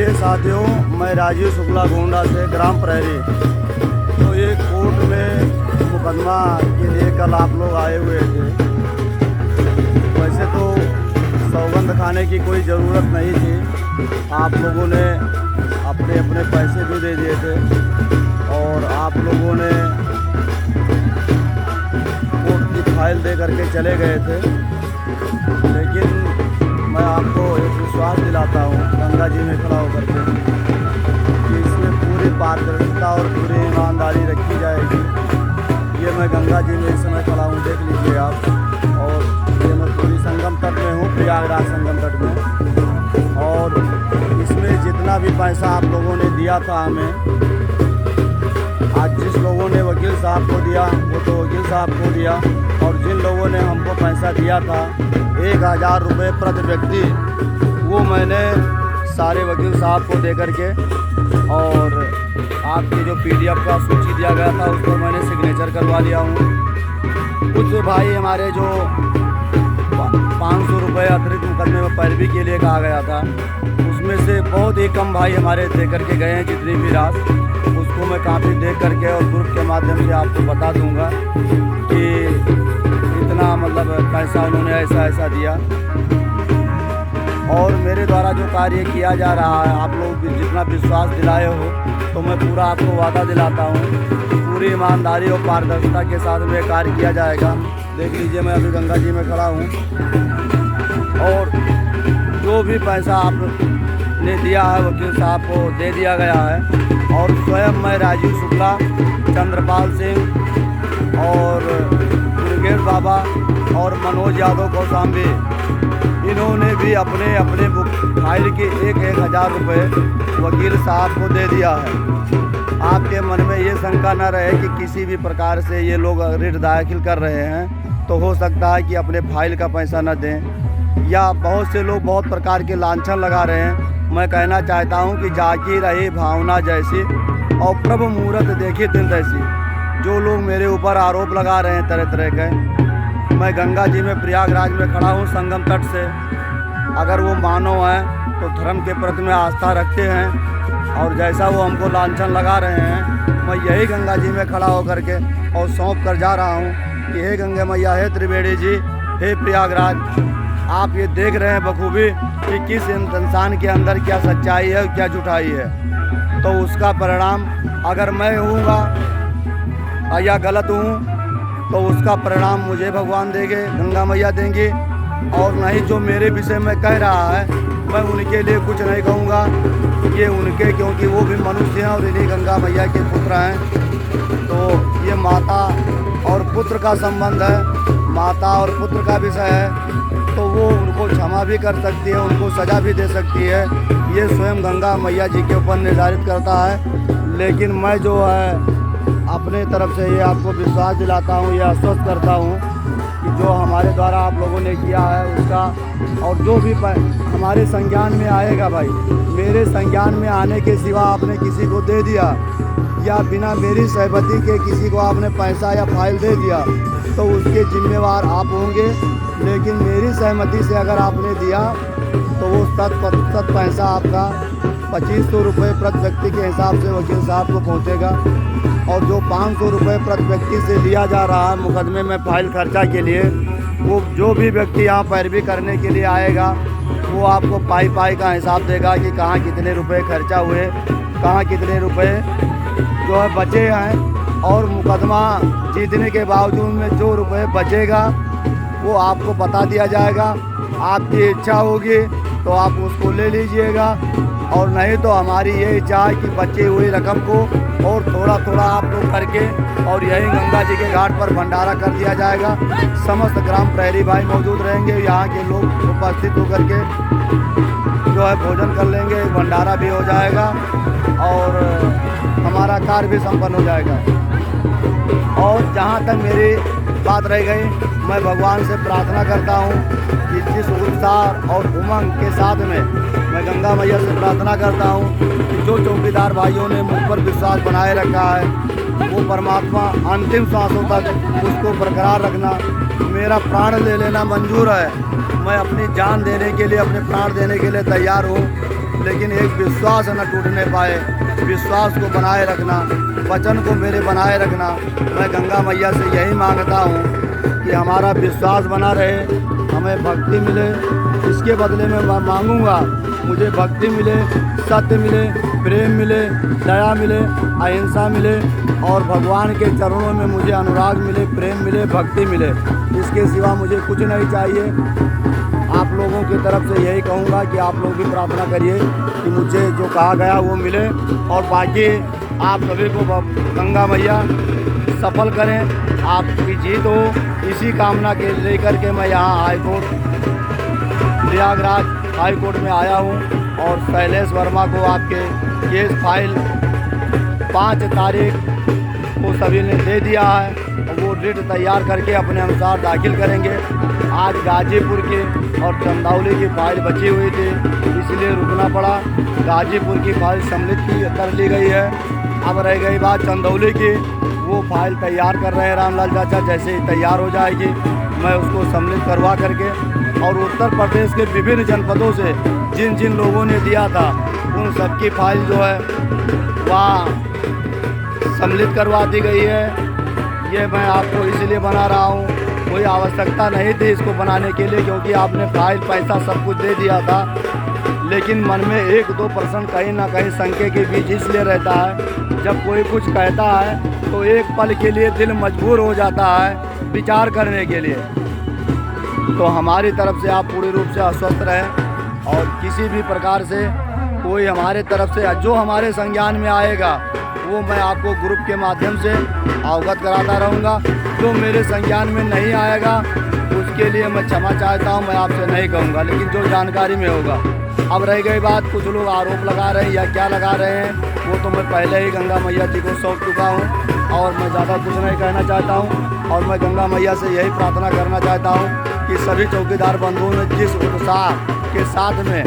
देखिए साथियों, मैं राजीव शुक्ला गोंडा से ग्राम प्रहरी। तो ये कोर्ट में मुकदमा के लिए कल आप लोग आए हुए थे। वैसे तो सौगंध खाने की कोई ज़रूरत नहीं थी। आप लोगों ने अपने अपने पैसे भी दे दिए थे और आप लोगों ने कोर्ट की फाइल दे करके चले गए थे। लेकिन मैं आपको एक विश्वास दिलाता हूँ गंगा जी में खड़ा होकर के कि इसमें पूरी पारदर्शिता और पूरी ईमानदारी रखी जाएगी। ये मैं गंगा जी में इस समय खड़ा हूँ, देख लीजिए आप। और ये मैं पूरी संगम तट में हूँ, प्रयागराज संगम तट में। और इसमें जितना भी पैसा आप लोगों ने दिया था हमें, आज जिस लोगों ने वकील साहब को दिया वो तो वकील साहब को दिया, और जिन लोगों ने हमको पैसा दिया था 1000 रुपये प्रति व्यक्ति, वो मैंने सारे वकील साहब को दे करके, और आपके जो PDF का सूची दिया गया था उस पर मैंने सिग्नेचर करवा लिया हूँ। कुछ भाई हमारे जो 500 रुपये अतिरिक्त मुकदमे में पैरवी के लिए कहा गया था, उसमें से बहुत ही कम भाई हमारे दे करके गए हैं। जितनी भी राशि उसको मैं काफ़ी देख करके और ग्रुप के माध्यम से आपको बता दूंगा कि इतना मतलब पैसा उन्होंने ऐसा ऐसा दिया। और मेरे द्वारा जो कार्य किया जा रहा है, आप लोग जितना विश्वास दिलाए हो, तो मैं पूरा आपको वादा दिलाता हूँ पूरी ईमानदारी और पारदर्शिता के साथ में कार्य किया जाएगा। देख लीजिए, मैं अभी गंगा जी में खड़ा हूँ और जो भी पैसा आपने दिया है वकील साहब को दे दिया गया है। और स्वयं मैं राजीव शुक्ला, चंद्रपाल सिंह और ब्रिगेड बाबा और मनोज यादव कौशाम्बी, इन्होंने भी अपने अपने फाइल के 1000 रुपये वकील साहब को दे दिया है। आपके मन में ये शंका न रहे कि किसी भी प्रकार से ये लोग रिट दाखिल कर रहे हैं तो हो सकता है कि अपने फाइल का पैसा न दें, या बहुत से लोग बहुत प्रकार के लांछन लगा रहे हैं। मैं कहना चाहता हूं कि जाकी रही भावना जैसी और प्रभु मुहूर्त देखी दिन तैसी। जो लोग मेरे ऊपर आरोप लगा रहे हैं तरह तरह के, मैं गंगा जी में प्रयागराज में खड़ा हूं संगम तट से। अगर वो मानव हैं तो धर्म के प्रति में आस्था रखते हैं, और जैसा वो हमको लांछन लगा रहे हैं, मैं यही गंगा जी में खड़ा होकर के और सौंप कर जा रहा हूँ कि हे गंगे मैया, हे त्रिवेणी जी, हे प्रयागराज, आप ये देख रहे हैं बखूबी कि किस इंसान के अंदर क्या सच्चाई है क्या झूठाई है। तो उसका परिणाम अगर मैं हूँगा या गलत हूँ तो उसका परिणाम मुझे भगवान देंगे, गंगा मैया देंगी। और नहीं जो मेरे विषय में कह रहा है, मैं उनके लिए कुछ नहीं कहूँगा, ये उनके, क्योंकि वो भी मनुष्य हैं और इन्हीं गंगा मैया के पुत्र हैं। तो ये माता और पुत्र का संबंध है, माता और पुत्र का विषय है, तो वो उनको क्षमा भी कर सकती है, उनको सज़ा भी दे सकती है। ये स्वयं गंगा मैया जी के ऊपर निर्धारित करता है। लेकिन मैं जो है अपने तरफ से ये आपको विश्वास दिलाता हूँ, ये आश्वस्त करता हूँ कि जो हमारे द्वारा आप लोगों ने किया है उसका, और जो भी हमारे संज्ञान में आएगा भाई, मेरे संज्ञान में आने के सिवा आपने किसी को दे दिया या बिना मेरी सहमति के किसी को आपने पैसा या फाइल दे दिया तो उसके जिम्मेवार आप होंगे। लेकिन मेरी सहमति से अगर आपने दिया तो वो 100% पैसा आपका 2500 रुपये प्रति व्यक्ति के हिसाब से वकील साहब को पहुंचेगा। और जो 500 रुपये प्रति व्यक्ति से लिया जा रहा है मुकदमे में फाइल खर्चा के लिए, वो जो भी व्यक्ति यहाँ पैरवी करने के लिए आएगा वो आपको पाई का हिसाब देगा कि कहाँ कितने रुपए खर्चा हुए, कहाँ कितने रुपए जो है बचे हैं। और मुकदमा जीतने के बावजूद में जो रुपए बचेगा वो आपको बता दिया जाएगा। आपकी इच्छा होगी तो आप उसको ले लीजिएगा, और नहीं तो हमारी ये इच्छा है कि बची हुई रकम को और थोड़ा थोड़ा आप लोग करके और यही गंगा जी के घाट पर भंडारा कर दिया जाएगा। समस्त ग्राम प्रहरी भाई मौजूद रहेंगे, यहाँ के लोग उपस्थित होकर के जो है भोजन कर लेंगे, भंडारा भी हो जाएगा और हमारा कार्य भी संपन्न हो जाएगा। और जहाँ तक मेरी बात रह गई, मैं भगवान से प्रार्थना करता हूँ कि जिस उत्साह और उमंग के साथ में मैं गंगा मैया से प्रार्थना करता हूँ कि जो चौकीदार भाइयों ने मुझ पर विश्वास बनाए रखा है वो परमात्मा अंतिम सांसों तक उसको बरकरार रखना। मेरा प्राण ले लेना मंजूर है, मैं अपनी जान देने के लिए, अपने प्राण देने के लिए तैयार हूँ। लेकिन एक विश्वास न टूटने पाए। विश्वास को बनाए रखना, वचन को मेरे बनाए रखना। मैं गंगा मैया से यही मांगता हूँ कि हमारा विश्वास बना रहे, हमें भक्ति मिले। इसके बदले में मैं मांगूंगा मुझे भक्ति मिले, सत्य मिले, प्रेम मिले, दया मिले, अहिंसा मिले और भगवान के चरणों में मुझे अनुराग मिले, प्रेम मिले, भक्ति मिले। इसके सिवा मुझे कुछ नहीं चाहिए। आप लोगों की तरफ से यही कहूँगा कि आप लोग भी प्रार्थना करिए कि मुझे जो कहा गया वो मिले और बाकी आप सभी को गंगा मैया सफल करें, आपकी जीत हो। इसी कामना के लेकर के मैं यहाँ हाईकोर्ट प्रयागराज हाई कोर्ट में आया हूँ और शैलेश वर्मा को आपके केस फाइल 5 तारीख को सभी ने दे दिया है और वो रिट तैयार करके अपने अनुसार दाखिल करेंगे। आज गाजीपुर के और चंदौली की फाइल बची हुई थी, इसलिए रुकना पड़ा। गाजीपुर की फाइल सम्मिलित कर ली गई है। अब रह गई बात चंदौली की, वो फाइल तैयार कर रहे हैं रामलाल चाचा। जैसे ही तैयार हो जाएगी मैं उसको सम्मिलित करवा करके और उत्तर प्रदेश के विभिन्न जनपदों से जिन जिन लोगों ने दिया था उन सबकी फाइल जो है वहाँ सम्मिलित करवा दी गई है। ये मैं आपको इसलिए बना रहा हूँ, कोई आवश्यकता नहीं थी इसको बनाने के लिए, क्योंकि आपने फाइल पैसा सब कुछ दे दिया था। लेकिन मन में 1-2% कहीं ना कहीं शंके के बीच इसलिए रहता है, जब कोई कुछ कहता है तो एक पल के लिए दिल मजबूर हो जाता है विचार करने के लिए। तो हमारी तरफ से आप पूरी रूप से आश्वस्त रहें और किसी भी प्रकार से कोई हमारे तरफ से जो हमारे संज्ञान में आएगा वो मैं आपको ग्रुप के माध्यम से अवगत कराता रहूँगा। जो मेरे संज्ञान में नहीं आएगा उसके लिए मैं क्षमा चाहता हूँ, मैं आपसे नहीं कहूँगा, लेकिन जो जानकारी में होगा। अब रह गई बात, कुछ लोग आरोप लगा रहे हैं या क्या लगा रहे हैं, वो तो मैं पहले ही गंगा मैया जी को सौंप चुका हूँ और मैं ज़्यादा कुछ नहीं कहना चाहता हूँ। और मैं गंगा मैया से यही प्रार्थना करना चाहता हूँ कि सभी चौकीदार बंधुओं ने जिस उत्साह के साथ में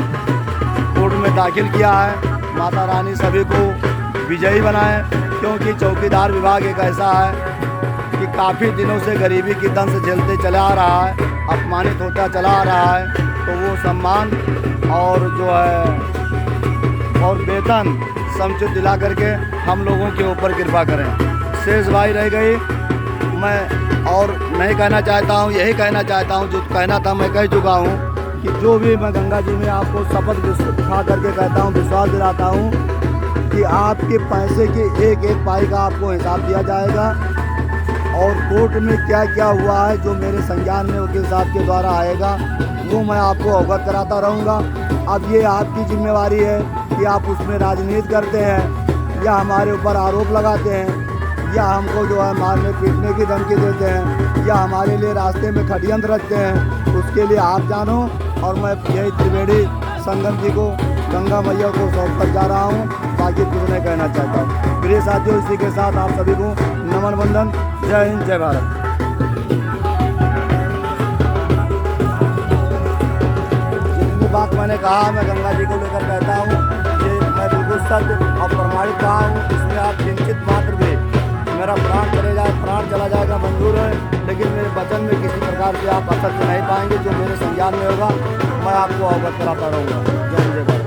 कोर्ट में दाखिल किया है, माता रानी सभी को विजयी बनाए। क्योंकि चौकीदार विभाग एक ऐसा है कि काफ़ी दिनों से गरीबी की दंश झेलते चला आ रहा है, अपमानित होता चला आ रहा है। तो वो सम्मान और जो है और वेतन समुचित दिला करके हम लोगों के ऊपर कृपा करें। शेष भाई रह गई, मैं और नहीं कहना चाहता हूँ, यही कहना चाहता हूँ जो कहना था मैं कह चुका हूँ कि जो भी मैं गंगा जी में आपको शपथ खा करके कहता हूँ, विश्वास दिलाता हूँ कि आपके पैसे के एक एक पाई का आपको हिसाब दिया जाएगा और कोर्ट में क्या क्या हुआ है जो मेरे संज्ञान में वकील साहब के द्वारा आएगा वो मैं आपको अवगत कराता रहूँगा। अब ये आपकी जिम्मेवारी है कि आप उसमें राजनीति करते हैं या हमारे ऊपर आरोप लगाते हैं या हमको जो है मारने पीटने की धमकी देते हैं या हमारे लिए रास्ते में षड्यंत्र रखते हैं, उसके लिए आप जानो। और मैं यही त्रिवेणी संगम जी को, गंगा मैया को सौंप कर जा रहा हूँ, बाकी कुछ नहीं कहना चाहता हूँ। प्रिय साथियों, इसी के साथ आप सभी को नमन वंदन। जय हिंद, जय भारत। जितनी बात मैंने कहा मैं गंगा जी को लेकर कहता हूँ, ये मैं बिल्कुल सत्य और प्रमाणित कहा हूँ। इसमें आप किंचित मात्र भी मेरा प्राण चले जाए, प्राण चला जाएगा मंजूर है, लेकिन मेरे वचन में किसी प्रकार से आप असत्य नहीं पाएंगे। जो मेरे संज्ञान में होगा मैं आपको अवगत कराता रहूँगा। जय हिंद, जय भारत।